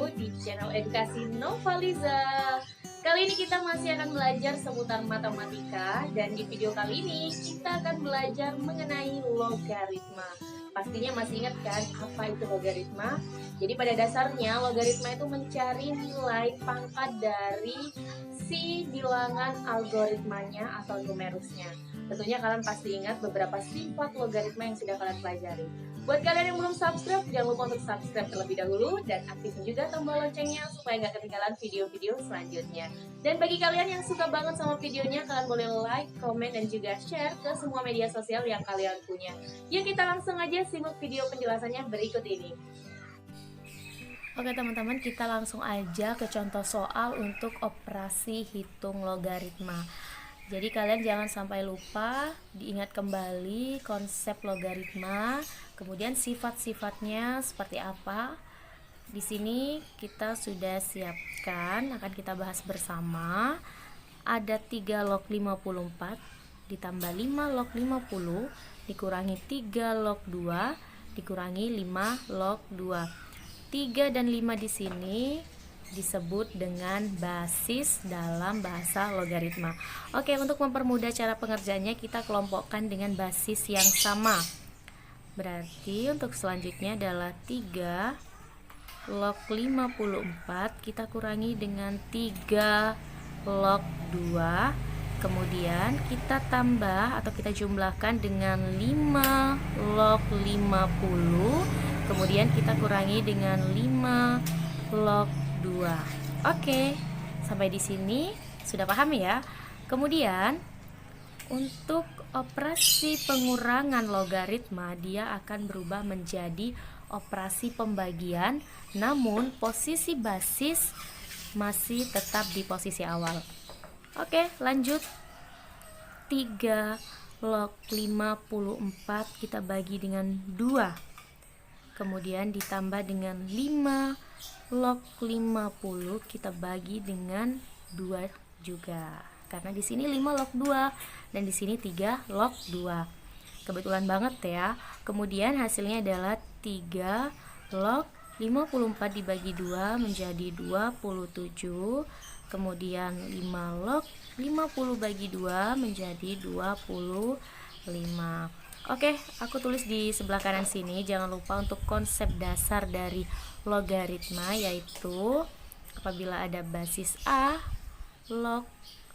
baru di channel edukasi Novaliza. Kali ini kita masih akan belajar seputar matematika, dan di video kali ini kita akan belajar mengenai logaritma. Pastinya masih ingat kan apa itu logaritma? Jadi pada dasarnya logaritma itu mencari nilai pangkat dari si bilangan algoritmanya atau numerusnya. Tentunya kalian pasti ingat beberapa sifat logaritma yang sudah kalian pelajari. Buat kalian yang belum subscribe, jangan lupa untuk subscribe terlebih dahulu dan aktifin juga tombol loncengnya supaya nggak ketinggalan video-video selanjutnya. Dan bagi kalian yang suka banget sama videonya, kalian boleh like, komen, dan juga share ke semua media sosial yang kalian punya. Yuk kita langsung aja simak video penjelasannya berikut ini. Oke teman-teman, kita langsung aja ke contoh soal untuk operasi hitung logaritma. Jadi kalian jangan sampai lupa, diingat kembali konsep logaritma, kemudian sifat-sifatnya seperti apa. Di sini kita sudah siapkan, akan kita bahas bersama. Ada 3 log 54 ditambah 5 log 50 dikurangi 3 log 2 dikurangi 5 log 2. 3 dan 5 di sini disebut dengan basis dalam bahasa logaritma. Oke, untuk mempermudah cara pengerjaannya kita kelompokkan dengan basis yang sama. Berarti untuk selanjutnya adalah 3 log 54 kita kurangi dengan 3 log 2. Kemudian kita tambah atau kita jumlahkan dengan 5 log 50. Kemudian kita kurangi dengan 5 log 2. Oke, sampai di sini sudah paham ya? Kemudian untuk operasi pengurangan logaritma, dia akan berubah menjadi operasi pembagian, namun posisi basis masih tetap di posisi awal. Oke, lanjut. 3 log 54 kita bagi dengan 2. Kemudian ditambah dengan 5 log 50 kita bagi dengan 2 juga. Karena di sini 5 log 2 dan di sini 3 log 2. Kebetulan banget ya. Kemudian hasilnya adalah 3 log 54 dibagi 2 menjadi 27. Kemudian 5 log 50 bagi 2 menjadi 25. Oke, aku tulis di sebelah kanan sini. Jangan lupa untuk konsep dasar dari logaritma, yaitu apabila ada basis A log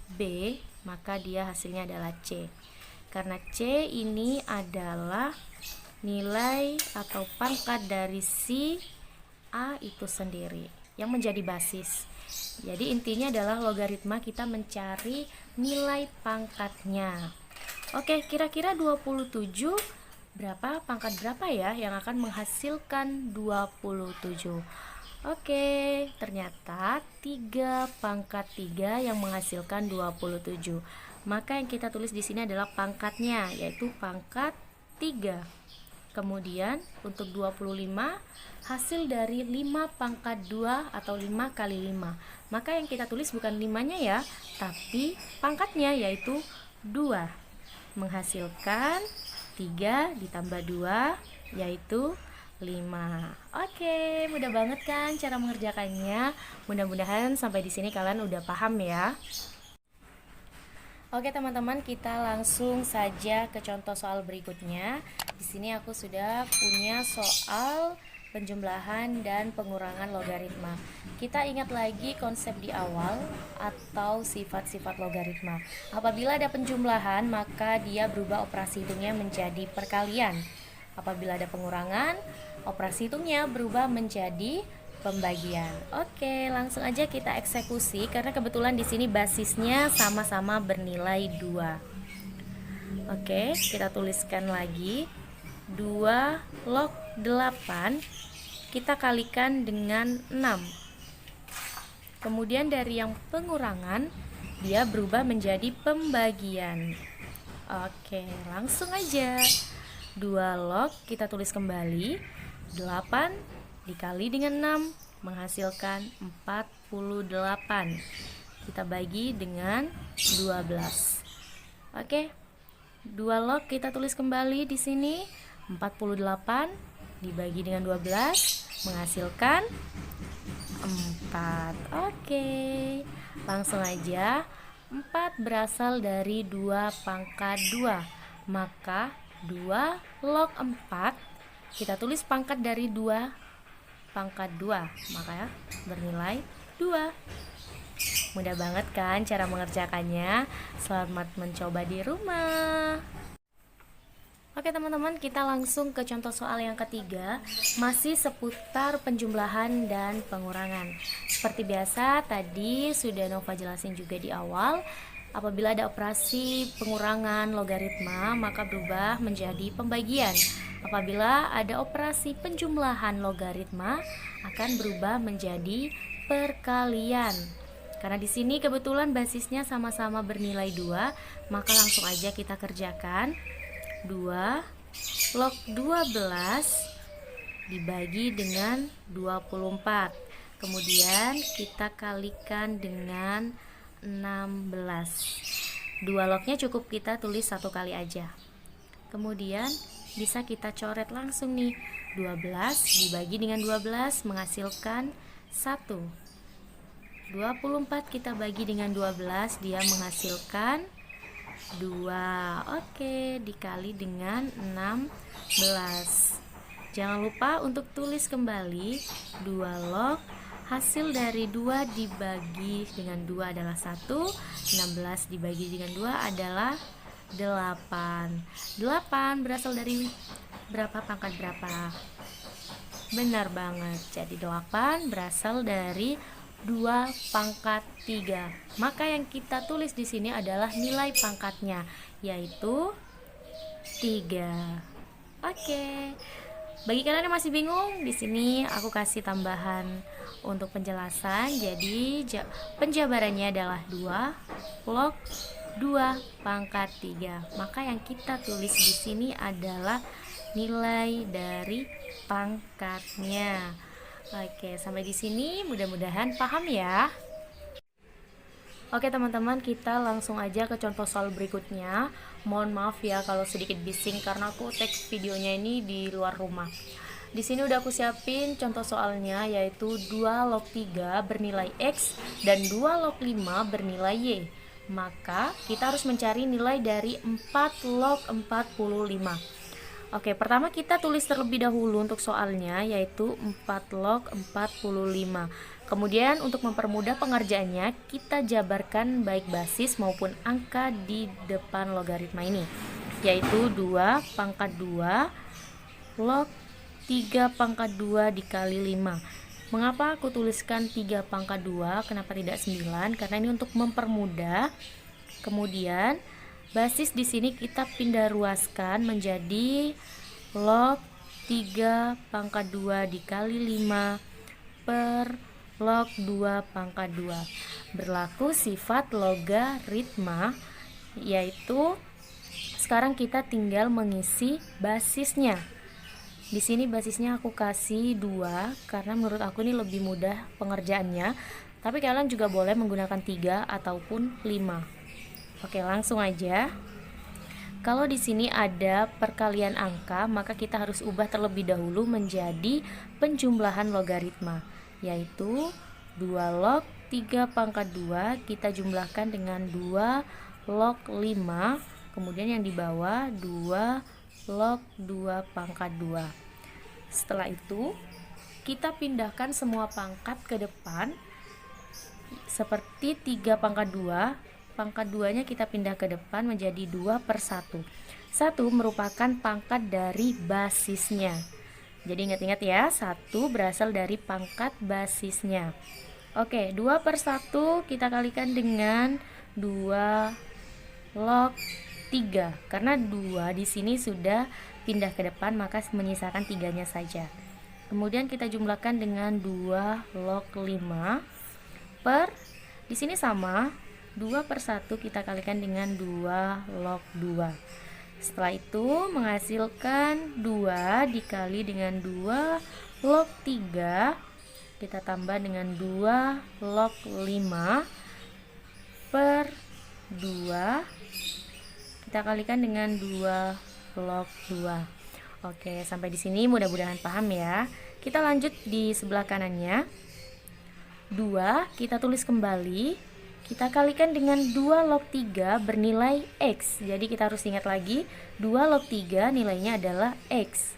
B, maka dia hasilnya adalah C. Karena C ini adalah nilai atau pangkat dari si A itu sendiri yang menjadi basis. Jadi intinya adalah logaritma kita mencari nilai pangkatnya. Oke, kira-kira 27 berapa, pangkat berapa ya yang akan menghasilkan 27? Oke, ternyata 3 pangkat 3 yang menghasilkan 27. Maka yang kita tulis di sini adalah pangkatnya, yaitu pangkat 3. Kemudian untuk 25 hasil dari 5 pangkat 2 atau 5 kali 5. Maka yang kita tulis bukan 5-nya ya, tapi pangkatnya, yaitu 2. Menghasilkan 3 ditambah 2 yaitu 5. Oke, mudah banget kan cara mengerjakannya. Mudah-mudahan sampai di sini kalian udah paham ya. Oke teman-teman, kita langsung saja ke contoh soal berikutnya. Di sini aku sudah punya soal penjumlahan dan pengurangan logaritma. Kita ingat lagi konsep di awal atau sifat-sifat logaritma. Apabila ada penjumlahan, maka dia berubah operasi hitungnya menjadi perkalian. Apabila ada pengurangan, operasi hitungnya berubah menjadi pembagian. Oke, langsung aja kita eksekusi karena kebetulan di sini basisnya sama-sama bernilai 2. Oke, kita tuliskan lagi 2 log 8 kita kalikan dengan 6. Kemudian dari yang pengurangan dia berubah menjadi pembagian. Oke, langsung aja 2 log kita tulis kembali 8 dikali dengan 6 menghasilkan 48. Kita bagi dengan 12. Oke. 2 log kita tulis kembali di sini 48 dibagi dengan 12 menghasilkan 4. Oke, langsung aja. 4 berasal dari 2 pangkat 2, maka 2 log 4 kita tulis pangkat dari 2 pangkat 2, maka bernilai 2. Mudah banget kan cara mengerjakannya? Selamat mencoba di rumah. Oke teman-teman, kita langsung ke contoh soal yang ketiga, masih seputar penjumlahan dan pengurangan. Seperti biasa, tadi sudah Nova jelasin juga di awal, apabila ada operasi pengurangan logaritma, maka berubah menjadi pembagian. Apabila ada operasi penjumlahan logaritma, akan berubah menjadi perkalian. Karena di sini kebetulan basisnya sama-sama bernilai 2, maka langsung aja kita kerjakan. 2 log 12 dibagi dengan 24. Kemudian kita kalikan dengan 16. 2 lognya cukup kita tulis satu kali aja. Kemudian bisa kita coret langsung nih. 12 dibagi dengan 12 menghasilkan 1. 24 kita bagi dengan 12, dia menghasilkan 2. Oke, dikali dengan 16. Jangan lupa untuk tulis kembali 2 log hasil dari 2 dibagi dengan 2 adalah 1. 16 dibagi dengan 2 adalah 8. 8 berasal dari berapa pangkat berapa? Benar banget. Jadi 8 berasal dari 2 pangkat 3. Maka yang kita tulis di sini adalah nilai pangkatnya, yaitu 3. Oke. Bagi kalian yang masih bingung, di sini aku kasih tambahan untuk penjelasan. Jadi penjabarannya adalah 2 log 2 pangkat 3. Maka yang kita tulis di sini adalah nilai dari pangkatnya. Oke, sampai di sini mudah-mudahan paham ya. Oke teman-teman, kita langsung aja ke contoh soal berikutnya. Mohon maaf ya kalau sedikit bising karena aku teks videonya ini di luar rumah. Di sini udah aku siapin contoh soalnya, yaitu 2 log 3 bernilai X dan 2 log 5 bernilai Y. Maka kita harus mencari nilai dari 4 log 45. Oke, pertama kita tulis terlebih dahulu untuk soalnya, yaitu 4 log 45. Kemudian untuk mempermudah pengerjaannya, kita jabarkan baik basis maupun angka di depan logaritma ini, yaitu 2 pangkat 2 log 3 pangkat 2 dikali 5. Mengapa aku tuliskan 3 pangkat 2, kenapa tidak 9? Karena ini untuk mempermudah. Kemudian basis di sini kita pindah ruaskan menjadi log 3 pangkat 2 dikali 5 per log 2 pangkat 2. Berlaku sifat logaritma, yaitu sekarang kita tinggal mengisi basisnya. Di sini basisnya aku kasih 2 karena menurut aku ini lebih mudah pengerjaannya. Tapi kalian juga boleh menggunakan 3 ataupun 5. Oke, langsung aja. Kalau di sini ada perkalian angka, maka kita harus ubah terlebih dahulu menjadi penjumlahan logaritma, yaitu 2 log 3 pangkat 2 kita jumlahkan dengan 2 log 5, kemudian yang di bawah 2 log 2 pangkat 2. Setelah itu kita pindahkan semua pangkat ke depan, seperti 3 pangkat 2. Pangkat 2-nya kita pindah ke depan menjadi 2 per 1. 1 merupakan pangkat dari basisnya. Jadi ingat-ingat ya, 1 berasal dari pangkat basisnya. Oke, 2 per 1 kita kalikan dengan 2 log 3. Karena 2 di sini sudah pindah ke depan, maka menyisakan 3-nya saja. Kemudian kita jumlahkan dengan 2 log 5 per, di sini sama, 2 per 1 kita kalikan dengan 2 log 2. Setelah itu menghasilkan 2 dikali dengan 2 log 3, kita tambah dengan 2 log 5 per 2, kita kalikan dengan 2 log 2. Oke, sampai di sini mudah-mudahan paham ya. Kita lanjut di sebelah kanannya. 2 kita tulis kembali, kita kalikan dengan 2 log 3 bernilai X. Jadi kita harus ingat lagi, 2 log 3 nilainya adalah X.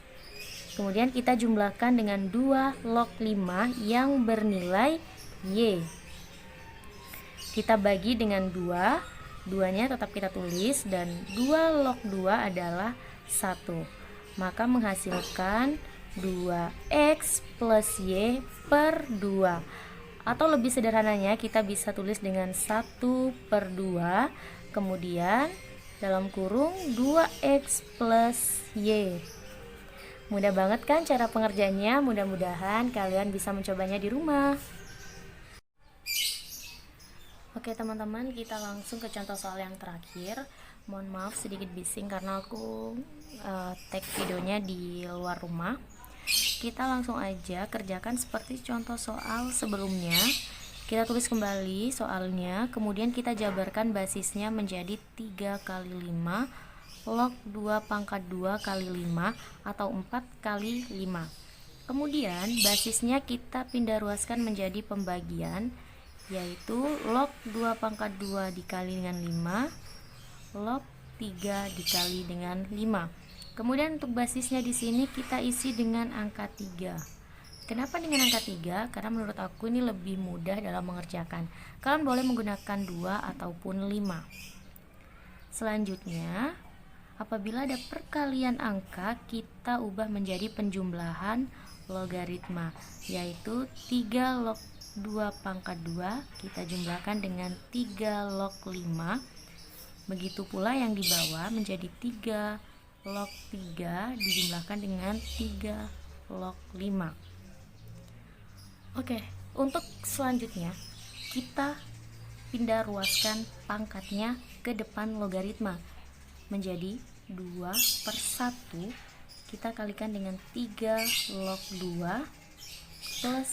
Kemudian kita jumlahkan dengan 2 log 5 yang bernilai Y. Kita bagi dengan 2, 2-nya tetap kita tulis, dan 2 log 2 adalah 1. Maka menghasilkan 2X plus Y per 2. Atau lebih sederhananya kita bisa tulis dengan 1 per 2, kemudian dalam kurung 2X plus Y. Mudah banget kan cara pengerjaannya? Mudah-mudahan kalian bisa mencobanya di rumah. Oke teman-teman, kita langsung ke contoh soal yang terakhir. Mohon maaf sedikit bising karena aku tag videonya di luar rumah. Kita langsung aja kerjakan seperti contoh soal sebelumnya. Kita tulis kembali soalnya, kemudian kita jabarkan basisnya menjadi 3 kali 5 log 2 pangkat 2 kali 5 atau 4 kali 5. Kemudian basisnya kita pindah ruaskan menjadi pembagian, yaitu log 2 pangkat 2 dikali dengan 5 log 3 dikali dengan 5. Kemudian untuk basisnya di sini kita isi dengan angka 3. Kenapa dengan angka 3? Karena menurut aku ini lebih mudah dalam mengerjakan. Kalian boleh menggunakan 2 ataupun 5. Selanjutnya, apabila ada perkalian angka, kita ubah menjadi penjumlahan logaritma, yaitu 3 log 2 pangkat 2 kita jumlahkan dengan 3 log 5. Begitu pula yang di bawah menjadi 3 log 3 dijumlahkan dengan 3 log 5. Oke, untuk selanjutnya kita pindah ruaskan pangkatnya ke depan logaritma menjadi 2 per 1. Kita kalikan dengan 3 log 2 plus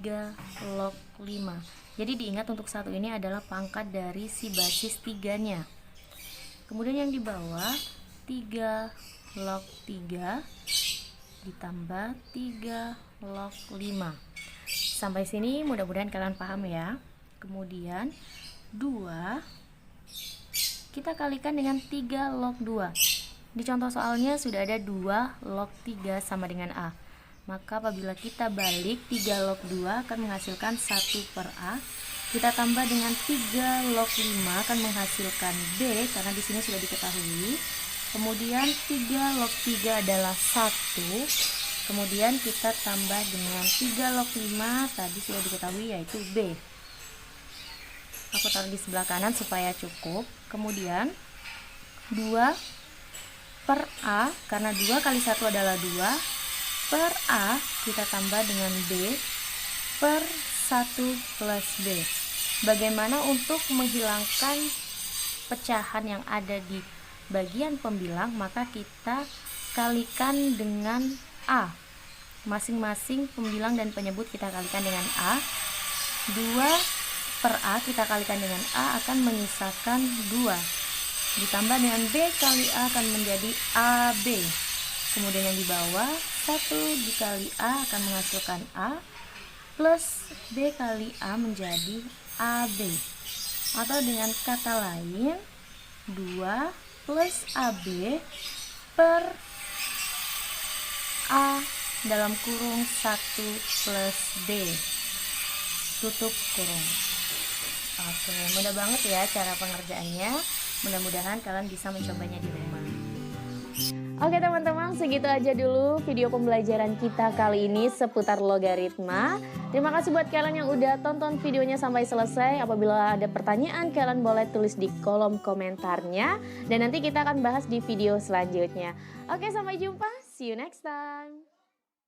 3 log 5. Jadi diingat untuk 1 ini adalah pangkat dari si basis 3-nya. Kemudian yang di bawah 3 log 3 ditambah 3 log 5. Sampai sini mudah-mudahan kalian paham ya. Kemudian 2 kita kalikan dengan 3 log 2. Di contoh soalnya sudah ada 2 log 3 sama dengan A. Maka apabila kita balik 3 log 2 akan menghasilkan 1 per A. Kita tambah dengan 3 log 5 akan menghasilkan B karena di sini sudah diketahui. Kemudian 3 log 3 adalah 1. Kemudian kita tambah dengan 3 log 5 tadi sudah diketahui yaitu B. Aku taruh di sebelah kanan supaya cukup. Kemudian 2 per A, karena 2 kali 1 adalah 2 per A, kita tambah dengan B per 1 plus B. Bagaimana untuk menghilangkan pecahan yang ada di bagian pembilang? Maka kita kalikan dengan A. Masing-masing pembilang dan penyebut kita kalikan dengan A. 2 per A kita kalikan dengan A akan menyisakan 2. Ditambah dengan B kali A akan menjadi AB. Kemudian yang di bawah 1 dikali A akan menghasilkan A plus B kali A menjadi AB. Atau dengan kata lain 2 plus AB per A dalam kurung 1 plus B tutup kurung. Oke, mudah banget ya cara pengerjaannya. Mudah-mudahan kalian bisa mencobanya di rumah. Oke teman-teman, segitu aja dulu video pembelajaran kita kali ini seputar logaritma. Terima kasih buat kalian yang udah tonton videonya sampai selesai. Apabila ada pertanyaan, kalian boleh tulis di kolom komentarnya. Dan nanti kita akan bahas di video selanjutnya. Oke, sampai jumpa. See you next time.